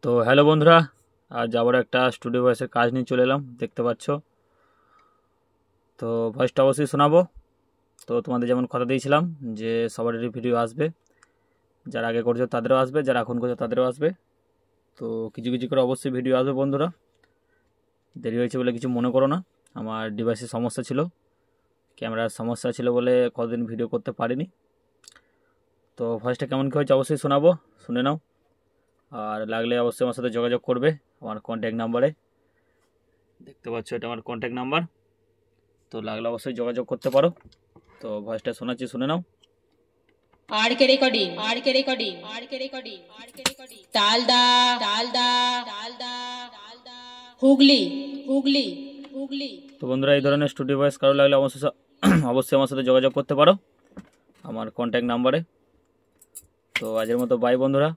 তো হ্যালো বন্ধুরা, আজ আবার একটা স্টুডিও ভয়েসের কাজ নিয়ে চলে এলাম, দেখতে পাচ্ছ। তো ভয়েসটা অবশ্যই শোনাবো। তো তোমাদের যেমন কথা দিয়েছিলাম যে সবারই ভিডিও আসবে, যারা আগে করছো তাদেরও আসবে, যারা এখন করছো তাদেরও আসবে। তো কিছু কিছু করে অবশ্যই ভিডিও আসবে বন্ধুরা। দেরি হয়েছে বলে কিছু মনে করো না, আমার ডিভাইসের সমস্যা ছিল, ক্যামেরার সমস্যা ছিল বলে কতদিন ভিডিও করতে পারিনি। তো ভয়েসটা কেমন কী হয়েছে অবশ্যই শোনাবো, শুনে নাও। আর লাগলে অবশ্যই আমার সাথে যোগাযোগ করবে আমার কন্ট্যাক্ট নাম্বারে, দেখতে পাচ্ছ এটা আমার কন্ট্যাক্ট নাম্বার। তো লাগলে অবশ্যই যোগাযোগ করতে পারো। তো ভয়েসটা শোনাচ্ছি, শুনে নাও। তালদা তালদা তালদা তালদা হুগলি হুগলি হুগলি। তো বন্ধুরা, এই ধরনের স্টুডিও ভয়েস কারো লাগলে অবশ্যই আমার সাথে যোগাযোগ করতে পারো আমার কন্ট্যাক্ট নাম্বারে। তো আজের মতো বাই বন্ধুরা।